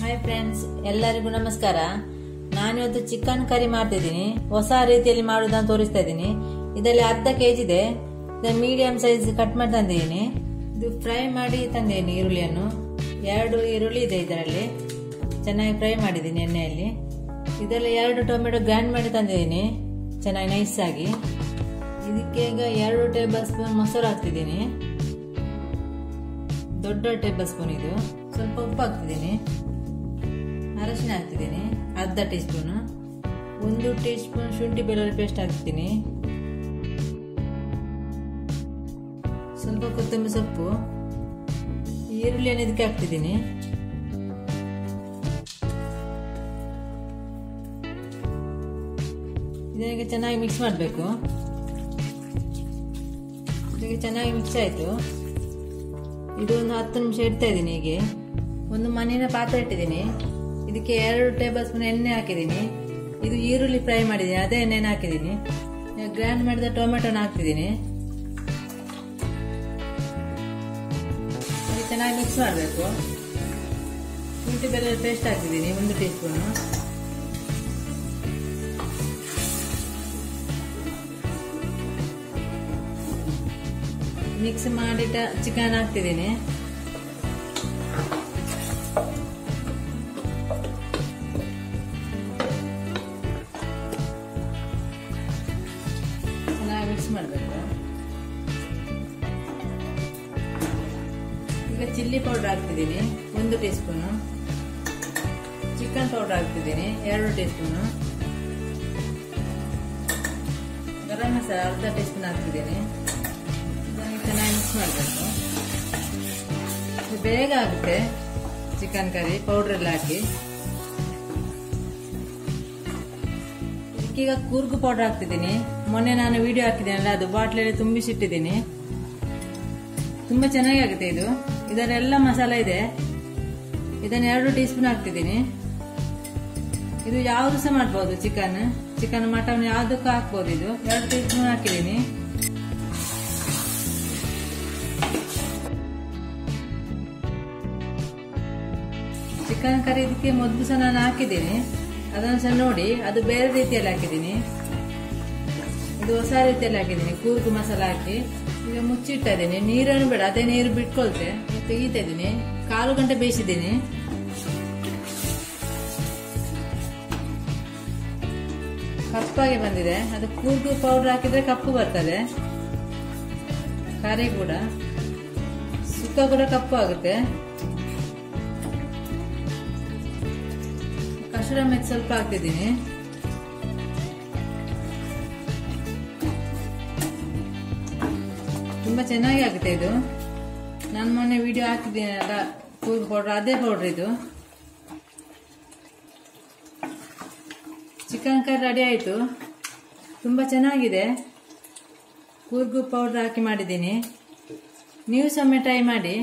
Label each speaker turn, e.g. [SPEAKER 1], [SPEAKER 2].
[SPEAKER 1] Hi friends, ಎಲ್ಲರಿಗೂ ನಮಸ್ಕಾರ. ನಾನಿವತ್ತು ಚಿಕನ್ ಕರಿ ಮಾಡ್ತಿದ್ದೀನಿ. ಹೊಸ ರೀತಿಯಲ್ಲಿ ಮಾಡುವುದನ್ನು ತೋರಿಸ್ತಾ ಇದ್ದೀನಿ. ಇದರಲ್ಲಿ ಅರ್ಧ ಕೆಜಿ ಇದೆ. ಮೀಡಿಯಂ ಸೈಜ್ ಕಟ್ ಮಾಡಿ ತಂದಿದ್ದೀನಿ. ಇದು ಫ್ರೈ ಮಾಡಿ ತಂದಿದ್ದೀನಿ. ಈರುಳ್ಳಿಯನ್ನು 2 ಈರುಳ್ಳಿ ಇದೆ. ಇದರಲ್ಲಿ ಚೆನ್ನಾಗಿ ಫ್ರೈ ಮಾಡಿದ್ದೀನಿ ಎಣ್ಣೆಯಲ್ಲಿ. ಇದರಲ್ಲಿ 2 ಟೊಮೆಟೊ ಗ್ರೈಂಡ್ ಮಾಡಿ ತಂದಿದ್ದೀನಿ ಚೆನ್ನಾಗಿ ನೈಸ್ ಆಗಿ. ಇದಕ್ಕೆ ಈಗ 2 ಟೇಬಲ್ ಸ್ಪೂನ್ ಮೊಸರು ಹಾಕ್ತಿದ್ದೀನಿ. ದೊಡ್ಡ ಟೇಬಲ್ ಸ್ಪೂನ್ ಇದು. ಸ್ವಲ್ಪ ಉಪ್ಪು ಹಾಕ್ತಿದ್ದೀನಿ. ಅರಶಿನ ಹಾಕ್ತಿದ್ದೀನಿ ಅರ್ಧ ಟೀ ಸ್ಪೂನ್. 1 ಟೀ ಸ್ಪೂನ್ ಶುಂಠಿ ಬೆಳ್ಳುಳ್ಳಿ ಪೇಸ್ಟ್ ಹಾಕ್ತೀನಿ. ಸ್ವಲ್ಪ ಕೊತ್ತಂಬರಿ ಸೊಪ್ಪು. ಈರುಳ್ಳಿಯನ್ನು ಇದಕ್ಕೆ ಹಾಕ್ತಿದ್ದೀನಿ. ಇದಕ್ಕೆ ಚೆನ್ನಾಗಿ ಮಿಕ್ಸ್ ಮಾಡಬೇಕು. ಇದಕ್ಕೆ ಚೆನ್ನಾಗಿ ಮಿಕ್ಸ್ ಆಯ್ತು. ಇದು ಒಂದು 10 ನಿಮಿಷ ಇಡ್ತಾ ಇದ್ದೀನಿ. ಹೀಗೆ ಒಂದು ಮಣ್ಣಿನ ಪಾತ್ರೆ ಇಟ್ಟಿದ್ದೀನಿ. ಇದಕ್ಕೆ 2 ಟೇಬಲ್ ಸ್ಪೂನ್ ಎಣ್ಣೆ ಹಾಕಿದ್ದೀನಿ. ಇದು ಈರುಳ್ಳಿ ಫ್ರೈ ಮಾಡಿದ್ದೀನಿ, ಅದೇ ಎಣ್ಣೆನ ಹಾಕಿದ್ದೀನಿ. ಗ್ರೈಂಡ್ ಮಾಡಿದ ಟೊಮೆಟೊನ ಹಾಕ್ತಿದ್ದೀನಿ. ಚೆನ್ನಾಗಿ ಮಿಕ್ಸ್ ಮಾಡಬೇಕು. ಶುಂಠಿ ಬೆಳ್ಳುಳ್ಳಿ ಪೇಸ್ಟ್ ಹಾಕ್ತಿದ್ದೀನಿ 1 ಟೀ ಸ್ಪೂನ್. ಮಿಕ್ಸ್ ಮಾಡಿಟ್ಟ ಚಿಕನ್ ಹಾಕ್ತಿದ್ದೀನಿ. ಚೆನ್ನಾಗಿ ಮಿಕ್ಸ್ ಮಾಡಬೇಕು. ಈಗ ಚಿಲ್ಲಿ ಪೌಡರ್ ಹಾಕ್ತಿದ್ದೀನಿ 1 ಟೀ ಸ್ಪೂನ್. ಚಿಕನ್ ಪೌಡರ್ ಹಾಕ್ತಿದ್ದೀನಿ 2 ಟೀ ಸ್ಪೂನ್. ಗರಂ ಮಸಾಲ ಅರ್ಧ ಟೀ ಸ್ಪೂನ್ ಹಾಕ್ತಿದ್ದೀನಿ. ಚೆನ್ನಾಗಿ ಮಿಕ್ಸ್ ಮಾಡಬೇಕು. ಬೇಗ ಆಗುತ್ತೆ ಚಿಕನ್ ಕರಿ ಪೌಡರ್ ಎಲ್ಲ ಹಾಕಿ. ಇದಕ್ಕೀಗ ಕೂರ್ಗು ಪೌಡರ್ ಹಾಕ್ತಿದ್ದೀನಿ. ಮೊನ್ನೆ ನಾನು ವಿಡಿಯೋ ಹಾಕಿದ್ದೀನಲ್ಲ, ಅದು ಬಾಟ್ಲಲ್ಲಿ ತುಂಬಿಸಿಟ್ಟಿದ್ದೀನಿ. ತುಂಬಾ ಚೆನ್ನಾಗಿ ಆಗುತ್ತೆ ಇದು. ಇದರೆಲ್ಲ ಮಸಾಲ ಇದೆ. ಇದನ್ನು 2 ಟೀ ಸ್ಪೂನ್ ಹಾಕ್ತಿದ್ದೀನಿ. ಇದು ಯಾವುದು ಸಹ ಮಾಡ್ಬೋದು. ಚಿಕನ್ ಮಟನ್ ಯಾವುದಕ್ಕೂ ಹಾಕ್ಬೋದು. ಇದು 2 ಟೀ ಸ್ಪೂನ್ ಹಾಕಿದ್ದೀನಿ. ಚಿಕನ್ ಕರಿ ಇದಕ್ಕೆ ಮೊದಲು ಸಹ ನಾನು ಹಾಕಿದ್ದೀನಿ. ಅದನ್ನು ಸಹ ನೋಡಿ, ಅದು ಬೇರೆ ರೀತಿಯಲ್ಲಿ ಹಾಕಿದ್ದೀನಿ. ಇದು ಹೊಸ ರೀತಿಯಲ್ಲಿ ಹಾಕಿದ್ದೀನಿ. ಕೂರ್ಗು ಮಸಾಲ ಹಾಕಿ ಈಗ ಮುಚ್ಚಿಡ್ತಾ ಇದ್ದೀನಿ. ನೀರನ್ನು ಬೇಡ, ಅದೇ ನೀರು ಬಿಟ್ಕೊಳ್ತೆ. ತೆಗಿತಾ ಇದ್ದೀನಿ. 1/4 ಗಂಟೆ ಬೇಯಿಸಿದ್ದೀನಿ. ಕಪ್ಪಾಗಿ ಬಂದಿದೆ. ಅದು ಕೂರ್ಗು ಪೌಡರ್ ಹಾಕಿದ್ರೆ ಕಪ್ಪು ಬರ್ತದೆ. ಕರಿ ಕೂಡ ಸುಕ್ಕ ಕೂಡ ಕಪ್ಪು ಆಗುತ್ತೆ. ಕಸೂರಿ ಮೆಥಿ ಸ್ವಲ್ಪ ಹಾಕ್ತಿದ್ದೀನಿ. ತುಂಬಾ ಚೆನ್ನಾಗಿ ಆಗುತ್ತೆ ಇದು. ನಾನು ಮೊನ್ನೆ ವಿಡಿಯೋ ಹಾಕಿದ್ದೀನಲ್ಲ ಕೂರ್ಗು ಪೌಡರ್, ಅದೇ ಪೌಡರ್ ಇದು. ಚಿಕನ್ ಕರಿ ರೆಡಿ ಆಯಿತು. ತುಂಬಾ ಚೆನ್ನಾಗಿದೆ. ಕೂರ್ಗು ಪೌಡರ್ ಹಾಕಿ ಮಾಡಿದ್ದೀನಿ. ನೀವು ಸಹ ಟ್ರೈ ಮಾಡಿ.